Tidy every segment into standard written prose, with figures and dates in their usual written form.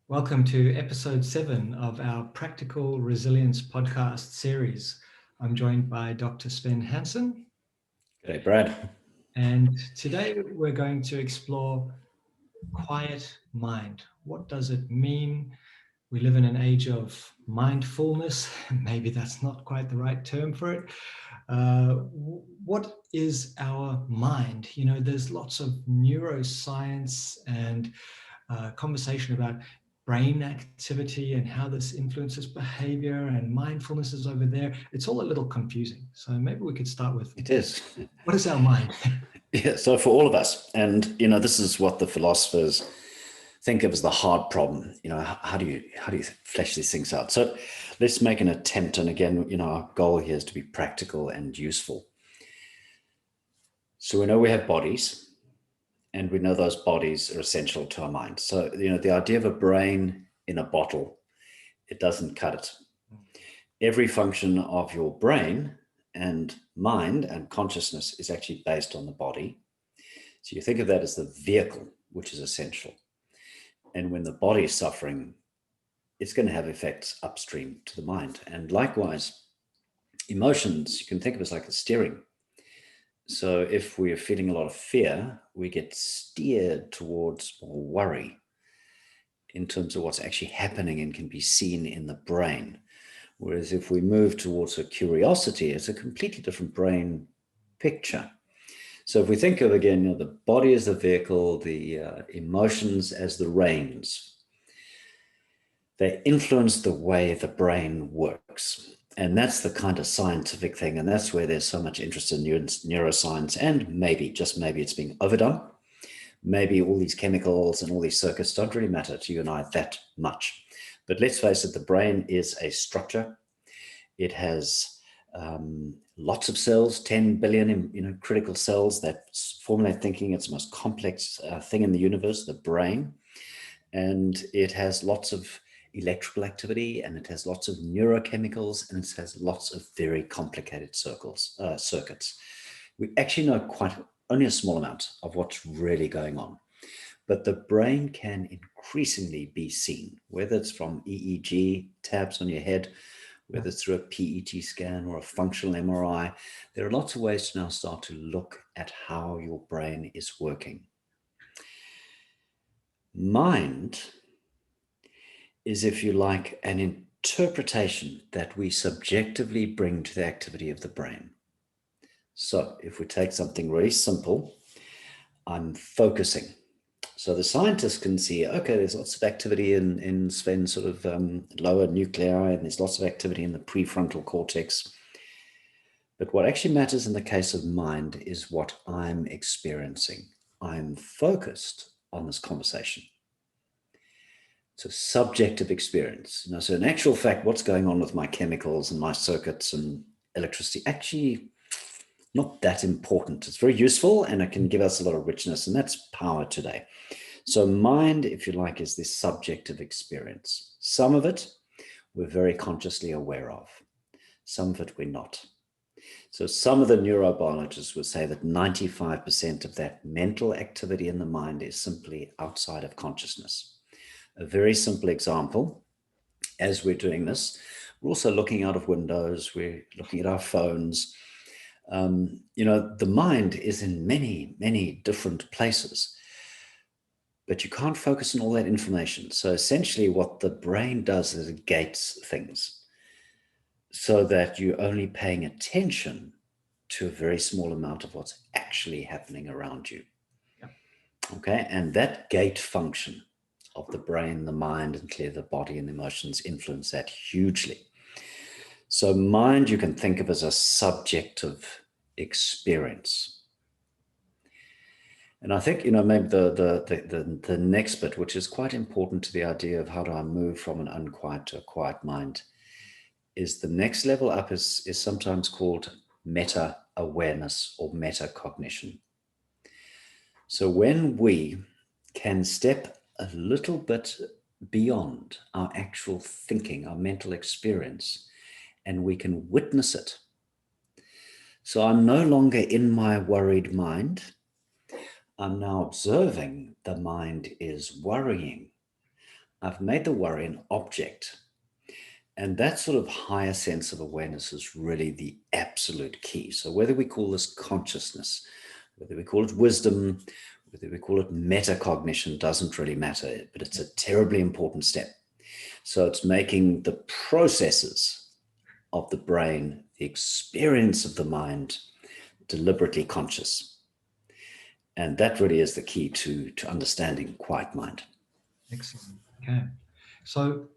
Welcome to episode 7 of our Practical Resilience podcast series. I'm joined by Dr. Sven Hansen, G'day, Brad. and today we're going to explore quiet mind. What does it mean? We live in an age of mindfulness. Maybe that's not quite the right term for it. What is our mind? There's lots of neuroscience and conversation about brain activity and how this influences behavior, and mindfulness is over there. It's all a little confusing. So maybe we could start with, It is. what is our mind? Yeah, so for all of us, and this is what the philosophers think of as the hard problem. How do you flesh these things out? So let's make an attempt. And again, our goal here is to be practical and useful. So we know we have bodies, and we know those bodies are essential to our mind. So, the idea of a brain in a bottle, it doesn't cut it. Every function of your brain and mind and consciousness is actually based on the body. So you think of that as the vehicle, which is essential. And when the body is suffering, it's going to have effects upstream to the mind. And likewise, emotions, you can think of as like the steering. So if we are feeling a lot of fear, we get steered towards more worry in terms of what's actually happening and can be seen in the brain. Whereas if we move towards a curiosity, it's a completely different brain picture. So if we think of, again, the body as the vehicle, the emotions as the reins, they influence the way the brain works. And that's the kind of scientific thing. And that's where there's so much interest in neuroscience. And maybe, just maybe, it's being overdone. Maybe all these chemicals and all these circuits don't really matter to you and I that much. But let's face it, the brain is a structure. It has lots of cells, 10 billion critical cells that formulate thinking. It's the most complex thing in the universe, the brain. And it has lots of electrical activity, and it has lots of neurochemicals, and it has lots of very complicated circuits. We actually know only a small amount of what's really going on. But the brain can increasingly be seen, whether it's from EEG tabs on your head, whether it's through a PET scan or a functional MRI. There are lots of ways to now start to look at how your brain is working. Mind is, if you like, an interpretation that we subjectively bring to the activity of the brain. So if we take something really simple, I'm focusing. So the scientists can see, okay, there's lots of activity in Sven's sort of lower nuclei, and there's lots of activity in the prefrontal cortex. But what actually matters in the case of mind is what I'm experiencing. I'm focused on this conversation. It's a subjective experience. So in actual fact, what's going on with my chemicals and my circuits and electricity, actually not that important. It's very useful, and it can give us a lot of richness, and that's power today. So mind, if you like, is this subjective experience. Some of it we're very consciously aware of. Some of it we're not. So some of the neurobiologists would say that 95% of that mental activity in the mind is simply outside of consciousness. A very simple example, as we're doing this, we're also looking out of windows, we're looking at our phones. The mind is in many, many different places, but you can't focus on all that information. So essentially what the brain does is it gates things so that you're only paying attention to a very small amount of what's actually happening around you. Yeah. Okay, and that gate function of the brain, the mind, and clearly the body and the emotions influence that hugely. So mind you can think of as a subjective experience. And I think, maybe the next bit, which is quite important to the idea of how do I move from an unquiet to a quiet mind, is the next level up is sometimes called meta-awareness or metacognition. So when we can step a little bit beyond our actual thinking, our mental experience, and we can witness it. So I'm no longer in my worried mind. I'm now observing the mind is worrying. I've made the worry an object. And that sort of higher sense of awareness is really the absolute key. So whether we call this consciousness, whether we call it wisdom, whether we call it metacognition, doesn't really matter, but it's a terribly important step. So it's making the processes of the brain, the experience of the mind, deliberately conscious. And that really is the key to understanding quiet mind. Excellent. Okay. So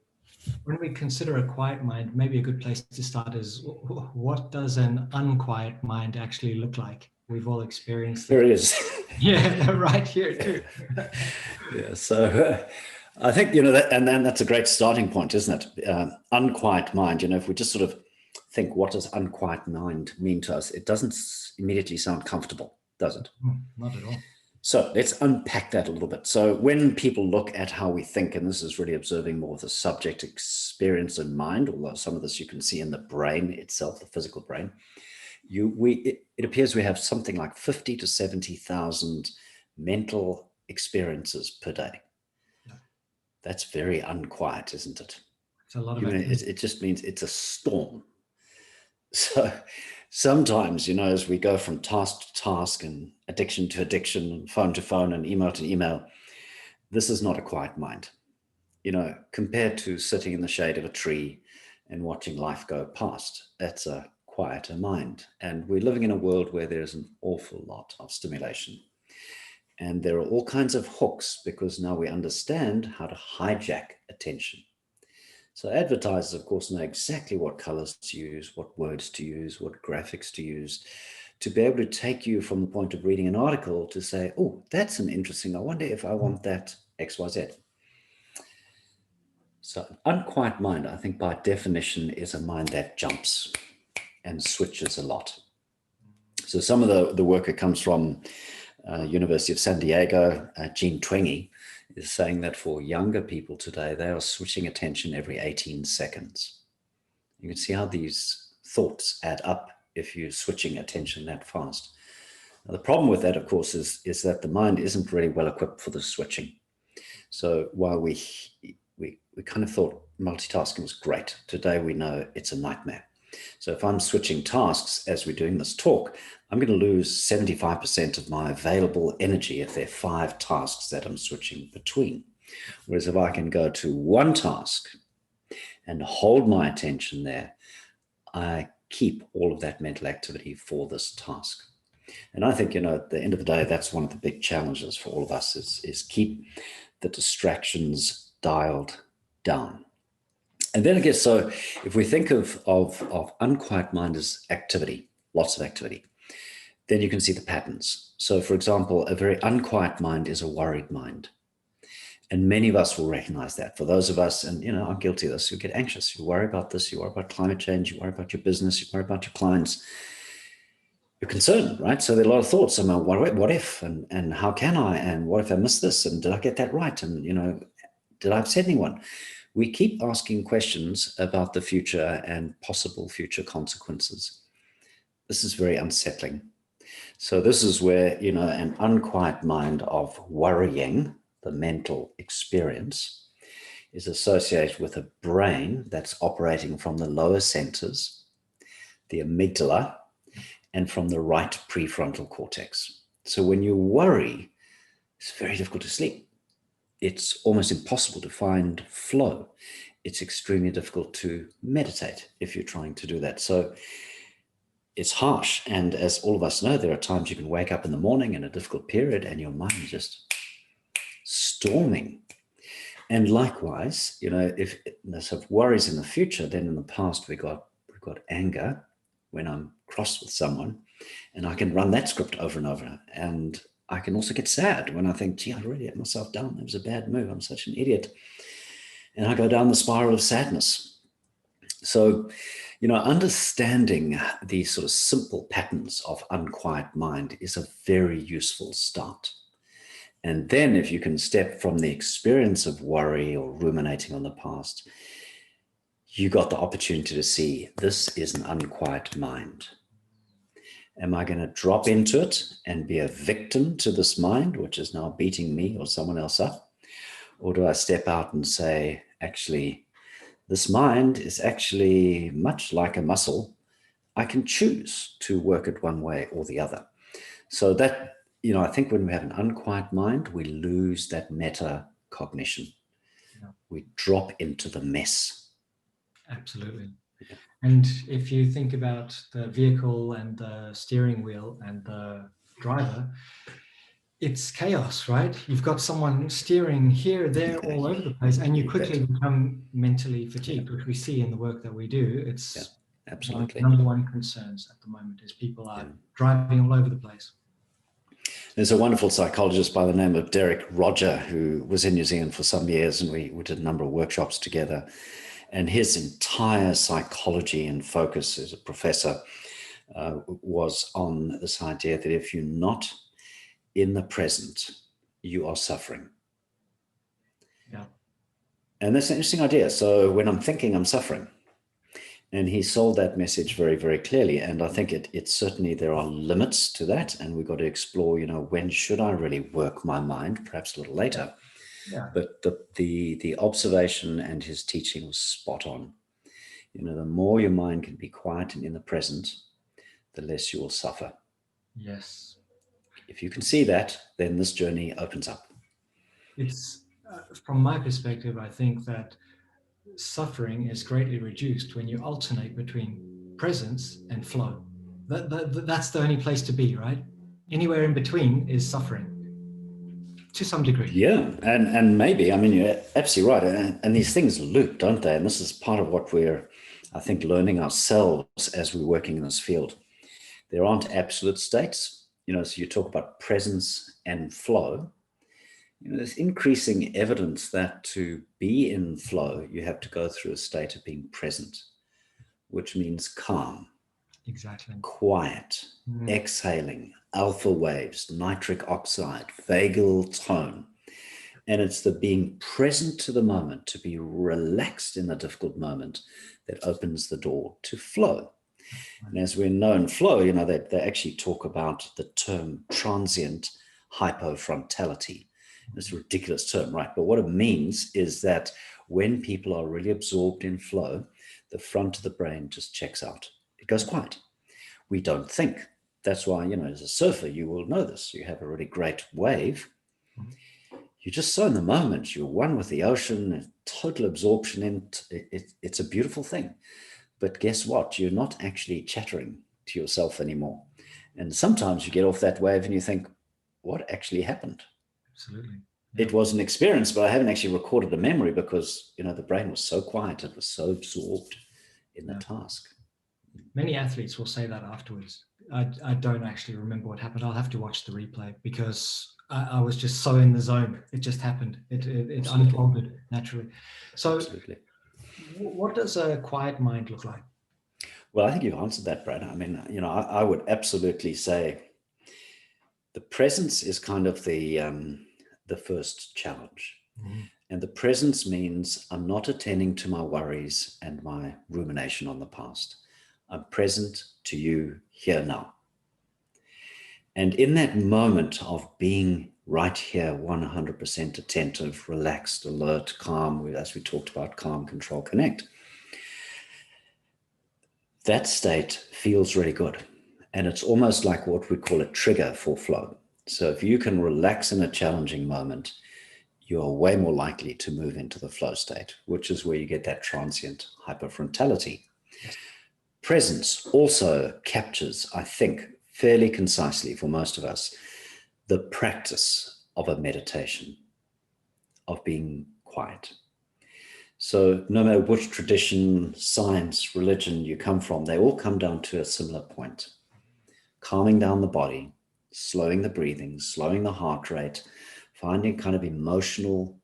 when we consider a quiet mind, maybe a good place to start is, what does an unquiet mind actually look like? We've all experienced There it. it is. Yeah, right here too. Yeah, so I think, that, and then that's a great starting point, isn't it? Unquiet mind, if we just sort of think, what does unquiet mind mean to us? It doesn't immediately sound comfortable, does it? Not at all. So let's unpack that a little bit. So when people look at how we think, and this is really observing more of the subject experience and mind, although some of this you can see in the brain itself, the physical brain, it appears we have something like 50 to 70,000 mental experiences per day. Yeah. That's very unquiet, isn't it? It's a lot of it just means it's a storm. So sometimes, as we go from task to task and addiction to addiction and phone to phone and email to email, this is not a quiet mind, compared to sitting in the shade of a tree and watching life go past. That's a quieter mind. And we're living in a world where there's an awful lot of stimulation. And there are all kinds of hooks because now we understand how to hijack attention. So advertisers, of course, know exactly what colors to use, what words to use, what graphics to use, to be able to take you from the point of reading an article to say, oh, that's an interesting, I wonder if I want that XYZ. So an unquiet mind, I think by definition, is a mind that jumps and switches a lot. So some of the work that comes from University of San Diego, Jean Twenge, is saying that for younger people today, they are switching attention every 18 seconds. You can see how these thoughts add up if you're switching attention that fast. Now, the problem with that, of course, is that the mind isn't really well equipped for the switching. So while we kind of thought multitasking was great, today we know it's a nightmare. So if I'm switching tasks as we're doing this talk, I'm going to lose 75% of my available energy if there are 5 tasks that I'm switching between. Whereas if I can go to one task and hold my attention there, I keep all of that mental activity for this task. And I think, at the end of the day, that's one of the big challenges for all of us is keep the distractions dialed down. And then I guess, so if we think of unquiet mind as activity, lots of activity, then you can see the patterns. So for example, a very unquiet mind is a worried mind. And many of us will recognize that. For those of us, and I'm guilty of this, you get anxious, you worry about this, you worry about climate change, you worry about your business, you worry about your clients, you're concerned, right? So there are a lot of thoughts about what if, and how can I, and what if I miss this, and did I get that right? And, did I upset anyone? We keep asking questions about the future and possible future consequences. This is very unsettling. So this is where, an unquiet mind of worrying, the mental experience, is associated with a brain that's operating from the lower centers, the amygdala, and from the right prefrontal cortex. So when you worry, it's very difficult to sleep. It's almost impossible to find flow. It's extremely difficult to meditate if you're trying to do that. So it's harsh. And as all of us know, there are times you can wake up in the morning in a difficult period and your mind is just storming. And likewise, if there's worries in the future, then in the past we've got anger when I'm cross with someone, and I can run that script over and over. And I can also get sad when I think, gee, I really let myself down. That was a bad move. I'm such an idiot. And I go down the spiral of sadness. So, understanding these sort of simple patterns of unquiet mind is a very useful start. And then if you can step from the experience of worry or ruminating on the past, you got the opportunity to see this is an unquiet mind. Am I going to drop into it and be a victim to this mind, which is now beating me or someone else up? Or do I step out and say, actually, this mind is actually much like a muscle. I can choose to work it one way or the other. So that, I think when we have an unquiet mind, we lose that metacognition. Yeah, We drop into the mess. absolutely. Yeah. And if you think about the vehicle and the steering wheel and the driver, it's chaos, right? You've got someone steering here, there, all over the place, and you You bet. quickly become mentally Yeah, fatigued, which we see in the work that we do. yeah, It's one of the absolutely. number one concerns at the moment is people Yeah. are driving all over the place. There's a wonderful psychologist by the name of Derek Roger who was in New Zealand for some years, and we did a number of workshops together. And his entire psychology and focus as a professor was on this idea that if you're not in the present, you are suffering. Yeah. And that's an interesting idea. So when I'm thinking, I'm suffering. And he sold that message very, very clearly. And I think it's certainly, there are limits to that. And we've got to explore, when should I really work my mind, perhaps a little later. Yeah. But the observation and his teaching was spot on. The more your mind can be quiet and in the present, the less you will suffer. Yes. If you can see that, then this journey opens up. It's from my perspective, I think that suffering is greatly reduced when you alternate between presence and flow. That's the only place to be, right? Anywhere in between is suffering to some degree. Yeah, and maybe, you're absolutely right. And these things loop, don't they? And this is part of what we're, I think, learning ourselves as we're working in this field. There aren't absolute states. So you talk about presence and flow. There's increasing evidence that to be in flow, you have to go through a state of being present, which means calm, Exactly. quiet, exhaling, alpha waves, nitric oxide, vagal tone. And it's the being present to the moment, to be relaxed in the difficult moment, that opens the door to flow. And as we know in flow, they actually talk about the term transient hypofrontality. It's a ridiculous term, right? But what it means is that when people are really absorbed in flow, the front of the brain just checks out. It goes quiet. We don't think. That's why, as a surfer, you will know this. You have a really great wave. You're just so in the moment. You're one with the ocean, total absorption in it's a beautiful thing. But guess what? You're not actually chattering to yourself anymore. And sometimes you get off that wave and you think, what actually happened? Absolutely. Yeah. It was an experience, but I haven't actually recorded a memory because, the brain was so quiet. It was so absorbed in the task. Many athletes will say that afterwards. I don't actually remember what happened. I'll have to watch the replay because I was just so in the zone. It just happened. It unfolded naturally. So Absolutely. What does a quiet mind look like? Well, I think you've answered that, Brad. I would absolutely say the presence is kind of the first challenge. Mm-hmm. And the presence means I'm not attending to my worries and my rumination on the past. I'm present to you here now. And in that moment of being right here, 100% attentive, relaxed, alert, calm, as we talked about, calm, control, connect, that state feels really good. And it's almost like what we call a trigger for flow. So if you can relax in a challenging moment, you are way more likely to move into the flow state, which is where you get that transient hyperfrontality. Yes. Presence also captures, I think, fairly concisely for most of us, the practice of a meditation, of being quiet. So no matter which tradition, science, religion you come from, they all come down to a similar point. Calming down the body, slowing the breathing, slowing the heart rate, finding kind of emotional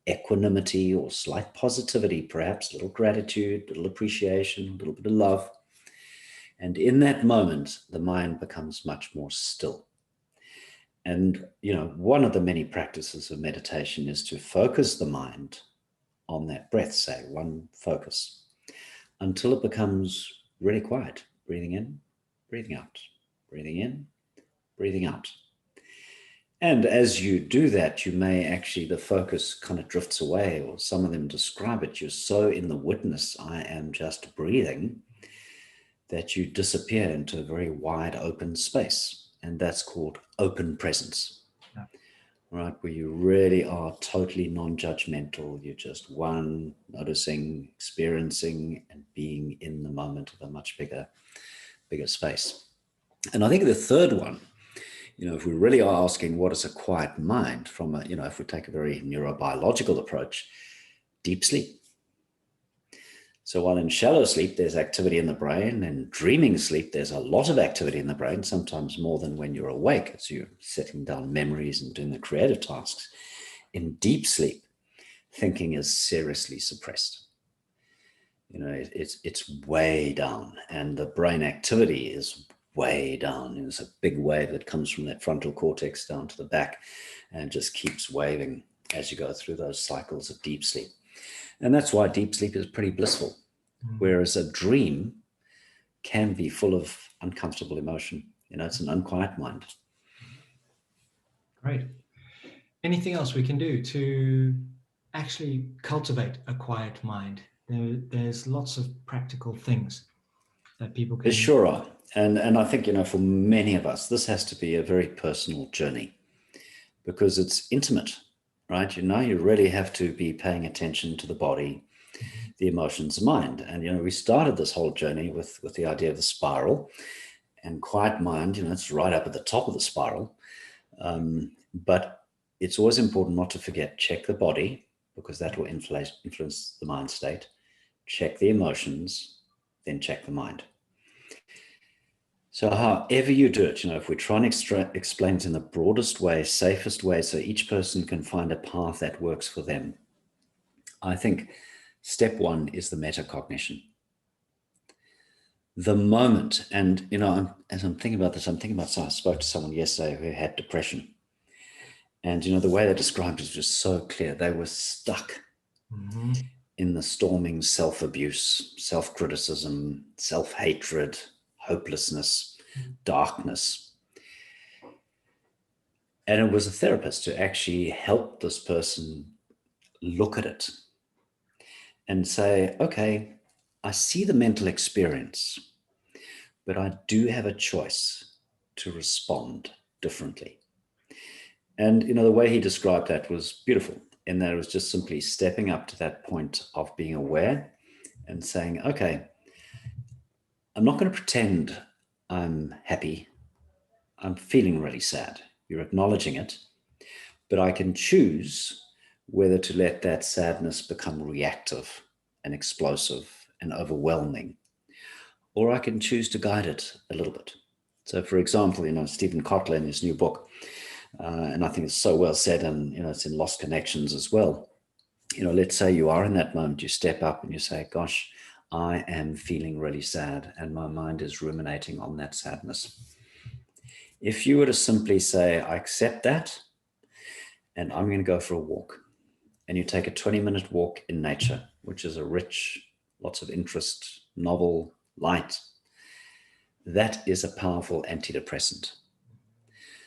equanimity or slight positivity, perhaps a little gratitude, a little appreciation, a little bit of love. And in that moment, the mind becomes much more still. And, one of the many practices of meditation is to focus the mind on that breath, say, one focus, until it becomes really quiet. Breathing in, breathing out, breathing in, breathing out. And as you do that, you may actually, the focus kind of drifts away, or some of them describe it. You're so in the witness, I am just breathing, that you disappear into a very wide open space. And that's called open presence, Yeah. right? Where you really are totally non-judgmental. You're just one, noticing, experiencing, and being in the moment of a much bigger space. And I think the third one, if we really are asking what is a quiet mind from a, if we take a very neurobiological approach, deep sleep. So while in shallow sleep, there's activity in the brain, and dreaming sleep, there's a lot of activity in the brain, sometimes more than when you're awake, as you're setting down memories and doing the creative tasks. In deep sleep, thinking is seriously suppressed. It's way down, and the brain activity is way down. There's a big wave that comes from that frontal cortex down to the back and just keeps waving as you go through those cycles of deep sleep. And that's why deep sleep is pretty blissful, whereas a dream can be full of uncomfortable emotion. It's an unquiet mind. Great. Anything else we can do to actually cultivate a quiet mind? There's lots of practical things that people can. There sure are. And I think, for many of us, this has to be a very personal journey because it's intimate, right? You really have to be paying attention to the body, the emotions, the mind. And, we started this whole journey with the idea of the spiral, and quiet mind, it's right up at the top of the spiral. But it's always important not to forget, check the body, because that will influence the mind state. Check the emotions, then check the mind. So however you do it, if we try and explain it in the broadest way, safest way, so each person can find a path that works for them, I think step one is the metacognition. The moment, and as I'm thinking about this, I spoke to someone yesterday who had depression. And, the way they described it was just so clear. They were stuck in the storming self-abuse, self-criticism, self-hatred, hopelessness, darkness. And it was a therapist to actually help this person look at it and say, okay, I see the mental experience, but I do have a choice to respond differently. And, the way he described that was beautiful, in that it was just simply stepping up to that point of being aware and saying, okay, I'm not going to pretend I'm happy. I'm feeling really sad. You're acknowledging it, but I can choose whether to let that sadness become reactive and explosive and overwhelming, or I can choose to guide it a little bit. So, for example, Stephen Kotler in his new book, and I think it's so well said, and it's in Lost Connections as well. Let's say you are in that moment, you step up and you say, gosh, I am feeling really sad, and my mind is ruminating on that sadness. If you were to simply say, I accept that, and I'm going to go for a walk, and you take a 20-minute walk in nature, which is a rich, lots of interest, novel, light, that is a powerful antidepressant.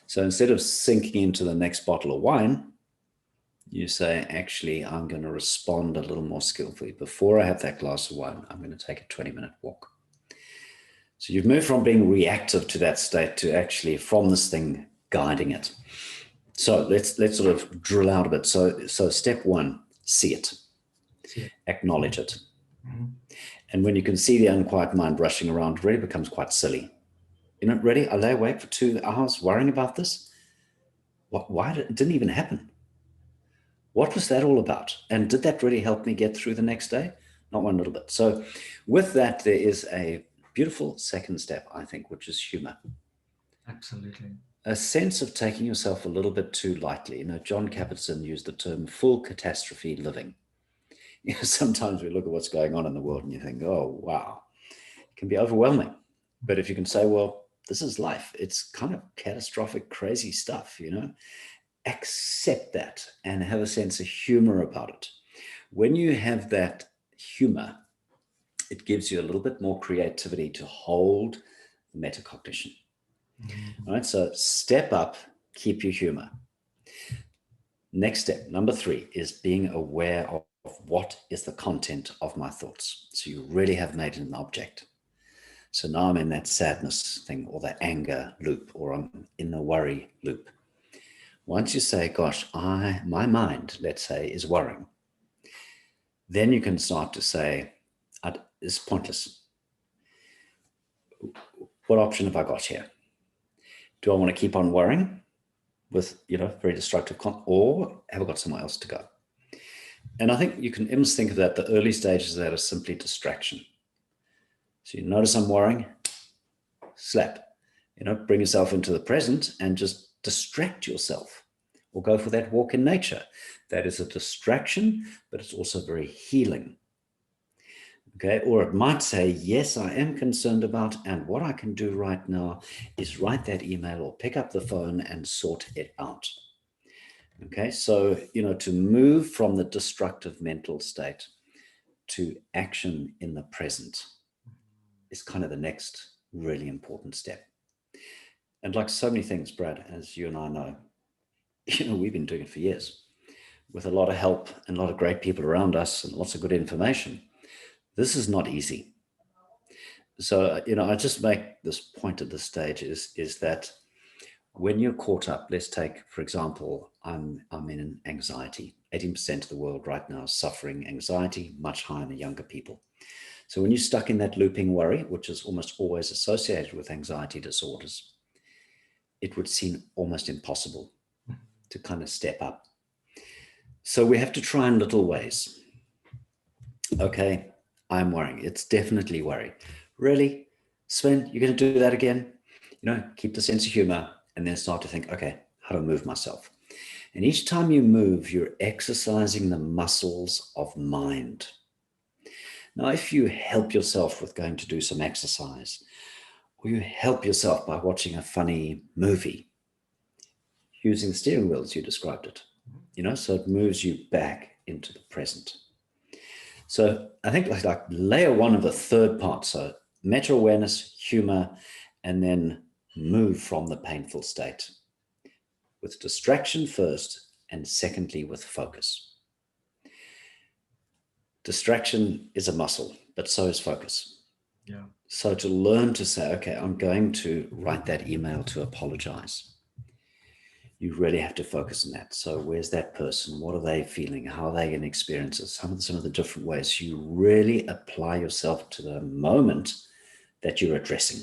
So instead of sinking into the next bottle of wine, you say, actually, I'm going to respond a little more skillfully. Before I have that glass of wine, I'm going to take a 20-minute walk. So you've moved from being reactive to that state to actually from this thing guiding it. So let's sort of drill out a bit. So step one, see it. Acknowledge it. And when you can see the unquiet mind rushing around, it really becomes quite silly. Really? I lay awake for 2 hours worrying about this? Why it didn't even happen? What was that all about? And did that really help me get through the next day? Not one little bit. So with that, there is a beautiful second step, I think, which is humor. Absolutely. A sense of taking yourself a little bit too lightly. John Kabat-Zinn used the term full catastrophe living. Sometimes we look at what's going on in the world and you think, oh, wow, it can be overwhelming. But if you can say, well, this is life. It's kind of catastrophic, crazy stuff, accept that and have a sense of humor about it. When you have that humor, it gives you a little bit more creativity to hold metacognition. All right, so step up, keep your humor. Next step, number 3, is being aware of what is the content of my thoughts. So you really have made it an object. So now I'm in that sadness thing, or the anger loop, or I'm in the worry loop. Once you say, gosh, my mind, let's say, is worrying, then you can start to say, it's pointless. What option have I got here? Do I want to keep on worrying with, very destructive, or have I got somewhere else to go? And I think you can almost think of that, the early stages of that are simply distraction. So you notice I'm worrying, slap, bring yourself into the present and just distract yourself, or go for that walk in nature. That is a distraction, but it's also very healing. Okay, or it might say, yes, I am concerned about, and what I can do right now is write that email or pick up the phone and sort it out. Okay, so, to move from the destructive mental state to action in the present is kind of the next really important step. And like so many things, Brad, as you and I know, we've been doing it for years with a lot of help and a lot of great people around us and lots of good information. This is not easy. So, I just make this point at this stage is that when you're caught up, let's take, for example, I'm in anxiety. 18% of the world right now is suffering anxiety, much higher in the younger people. So when you're stuck in that looping worry, which is almost always associated with anxiety disorders, it would seem almost impossible to kind of step up. So we have to try in little ways. Okay, I'm worrying. It's definitely worry. Really? Sven, you're going to do that again? Keep the sense of humor and then start to think, okay, how do I move myself? And each time you move, you're exercising the muscles of mind. Now, if you help yourself with going to do some exercise, or you help yourself by watching a funny movie, using the steering wheel as you described it, so it moves you back into the present. So I think like layer 1 of the third part, so meta-awareness, humor, and then move from the painful state with distraction first, and secondly with focus. Distraction is a muscle, but so is focus. Yeah. So to learn to say, okay, I'm going to write that email to apologize. You really have to focus on that. So where's that person? What are they feeling? How are they going to experience it? Some of the different ways. You really apply yourself to the moment that you're addressing.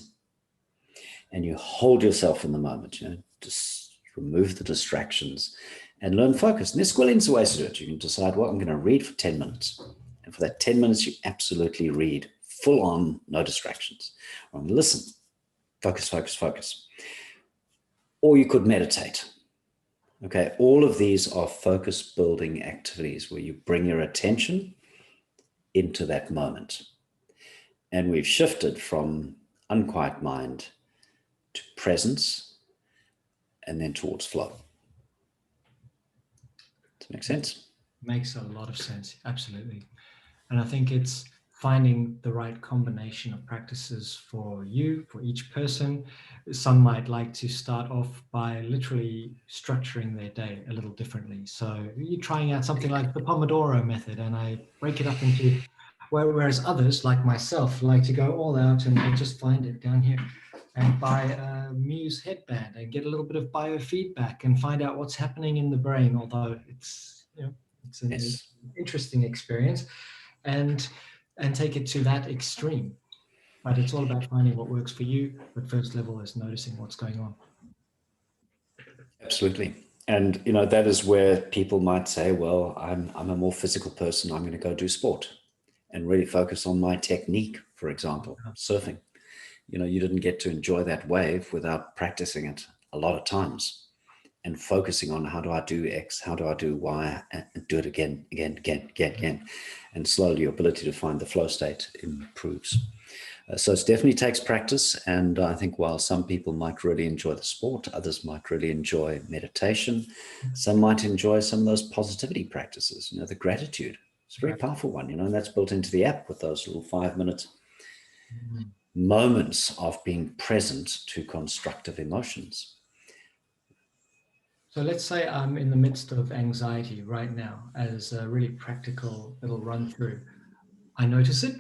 And you hold yourself in the moment, just remove the distractions and learn focus. And there's squillions of ways to do it. You can decide, well, I'm going to read for 10 minutes. And for that 10 minutes, you absolutely read full on, no distractions. Or I'm going to listen, focus, focus, focus. Or you could meditate. Okay, all of these are focus building activities where you bring your attention into that moment. And we've shifted from unquiet mind to presence and then towards flow. Does that make sense? Makes a lot of sense, absolutely. And I think it's finding the right combination of practices for you, for each person. Some might like to start off by literally structuring their day a little differently. So you're trying out something like the Pomodoro method, and I break it up into, whereas others like myself like to go all out, and I just find it down here and buy a Muse headband and get a little bit of biofeedback and find out what's happening in the brain, although it's an Yes. interesting experience, and take it to that extreme. But it's all about finding what works for you. But first level is noticing what's going on. Absolutely. And that is where people might say, well, I'm a more physical person. I'm going to go do sport and really focus on my technique, for example, surfing. You didn't get to enjoy that wave without practicing it a lot of times and focusing on how do I do X, how do I do Y, and do it again. And slowly your ability to find the flow state improves. So it definitely takes practice. And I think while some people might really enjoy the sport, others might really enjoy meditation. Some might enjoy some of those positivity practices, the gratitude. It's a very powerful one, and that's built into the app with those little 5-minute moments of being present to constructive emotions. So let's say I'm in the midst of anxiety right now, as a really practical little run through. I notice it.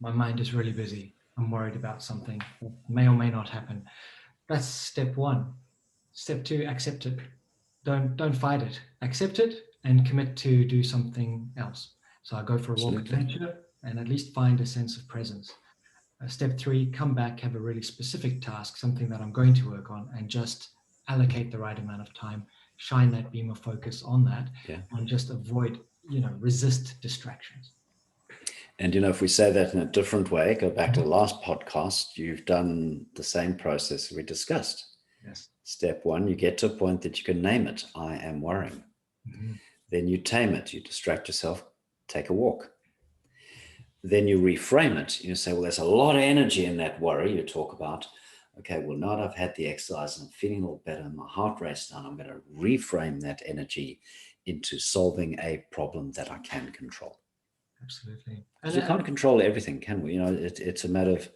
My mind is really busy. I'm worried about something that may or may not happen. That's step one. Step two, accept it. Don't fight it. Accept it and commit to do something else. So I go for a walk in Absolutely. nature and at least find a sense of presence. Step three, come back, have a really specific task, something that I'm going to work on, and just allocate the right amount of time, shine that beam of focus on that, Yeah. and just avoid, resist distractions. And, if we say that in a different way, go back to the last podcast, you've done the same process we discussed. Yes. Step one, you get to a point that you can name it. I am worrying. Mm-hmm. Then you tame it. You distract yourself, take a walk. Then you reframe it. You say, well, there's a lot of energy in that worry you talk about. Okay, well, now that I've had the exercise and I'm feeling a little better and my heart rate's down, I'm going to reframe that energy into solving a problem that I can control. Absolutely. Because we can't control everything, can we? It's a matter of,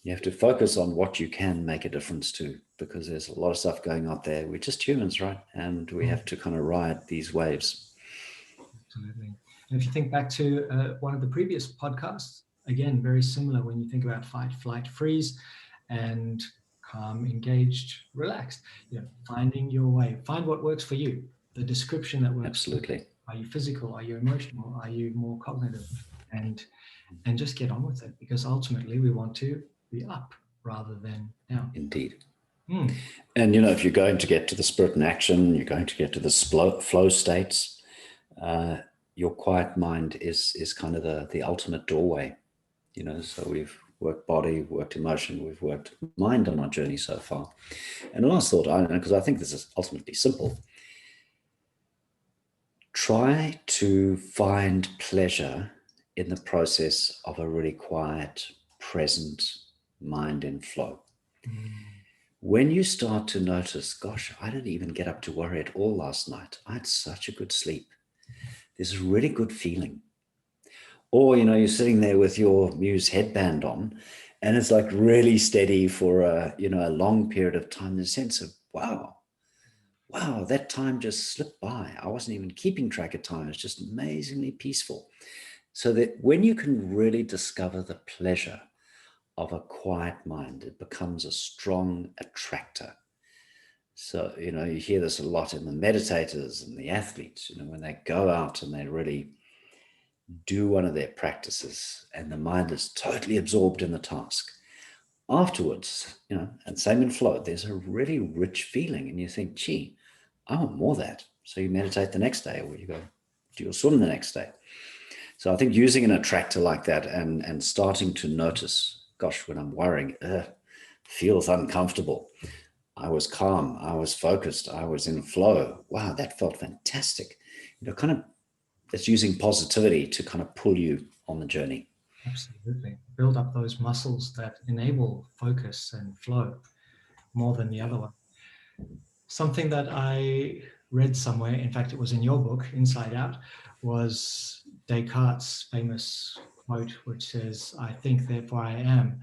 you have to focus on what you can make a difference to, because there's a lot of stuff going out there. We're just humans, right? And we have to kind of ride these waves. Absolutely. And if you think back to one of the previous podcasts, again, very similar when you think about fight, flight, freeze, and calm, engaged, relaxed. Finding your way. Find what works for you. The description that works. Absolutely. Are you physical? Are you emotional? Are you more cognitive? And just get on with it, because ultimately we want to be up rather than down. Indeed. Mm. And, if you're going to get to the spirit in action, you're going to get to the flow states, your quiet mind is kind of the ultimate doorway. So we've worked body, worked emotion, we've worked mind on our journey so far. And the last thought, because I think this is ultimately simple, try to find pleasure in the process of a really quiet, present mind in flow. When you start to notice, gosh, I didn't even get up to worry at all last night. I had such a good sleep. There's a really good feeling. Or, you're sitting there with your Muse headband on and it's like really steady for a long period of time. The sense of, wow, that time just slipped by. I wasn't even keeping track of time. It's just amazingly peaceful. So that when you can really discover the pleasure of a quiet mind, it becomes a strong attractor. So, you hear this a lot in the meditators and the athletes, when they go out and they really do one of their practices and the mind is totally absorbed in the task. Afterwards, and same in flow, there's a really rich feeling and you think, gee, I want more of that. So you meditate the next day, or you go do your swim the next day. So I think using an attractor like that and starting to notice, gosh, when I'm worrying, feels uncomfortable. I was calm, I was focused, I was in flow. Wow, that felt fantastic. Kind of, it's using positivity to kind of pull you on the journey. Absolutely. Build up those muscles that enable focus and flow more than the other one. Something that I read somewhere, in fact, it was in your book, Inside Out, was Descartes' famous quote, which says, I think, therefore I am.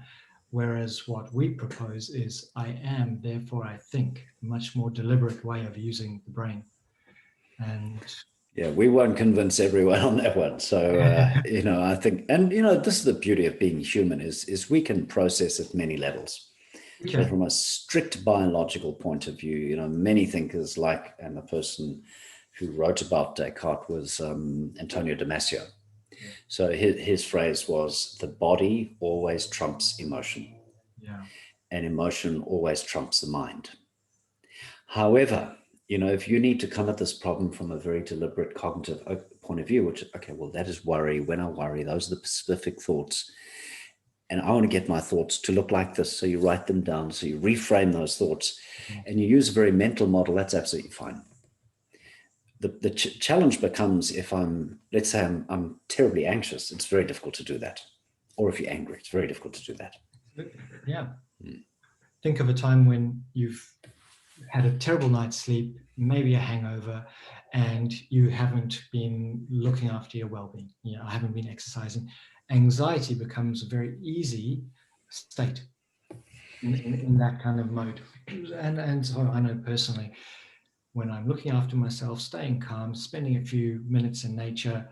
Whereas what we propose is, I am, therefore I think, a much more deliberate way of using the brain. And yeah, we won't convince everyone on that one. So, I think, and, this is the beauty of being human is we can process at many levels. So from a strict biological point of view, many thinkers and the person who wrote about Descartes was Antonio Damasio. Yeah. So his phrase was, the body always trumps emotion. Yeah. And emotion always trumps the mind. However, if you need to come at this problem from a very deliberate cognitive point of view, which, okay, well, that is worry. When I worry, those are the specific thoughts. And I want to get my thoughts to look like this. So you write them down. So you reframe those thoughts and you use a very mental model. That's absolutely fine. The challenge becomes if let's say I'm terribly anxious, it's very difficult to do that. Or if you're angry, it's very difficult to do that. Yeah. Think of a time when you've had a terrible night's sleep, maybe a hangover, and you haven't been looking after your well-being. I haven't been exercising. Anxiety becomes a very easy state in that kind of mode. And so I know personally, when I'm looking after myself, staying calm, spending a few minutes in nature,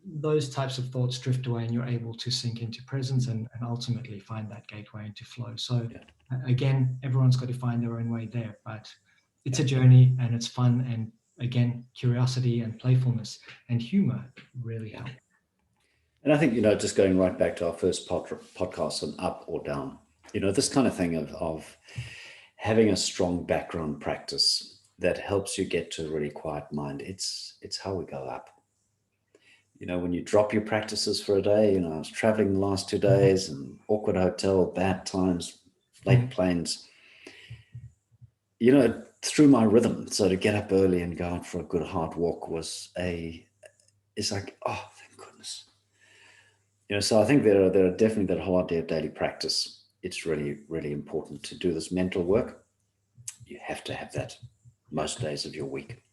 those types of thoughts drift away and you're able to sink into presence and ultimately find that gateway into flow. So again, everyone's got to find their own way there, but it's a journey and it's fun. And again, curiosity and playfulness and humor really help. And I think, just going right back to our first podcast on up or down, this kind of thing of having a strong background practice that helps you get to a really quiet mind. It's how we go up. When you drop your practices for a day, I was traveling the last 2 days and awkward hotel, bad times, late planes, through my rhythm. So to get up early and go out for a good hard walk it's like, oh, thank goodness. So I think there are definitely that whole idea of daily practice. It's really, really important to do this mental work. You have to have that most days of your week.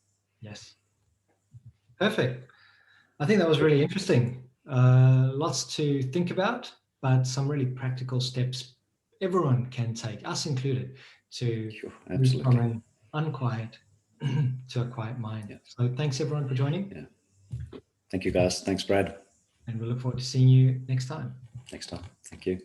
Yes. Perfect. I think that was really interesting. Lots to think about, but some really practical steps everyone can take, us included, to move from an unquiet to a quiet mind. Yeah. So thanks everyone for joining. Yeah. Thank you guys. Thanks, Brad. And we look forward to seeing you next time. Thank you.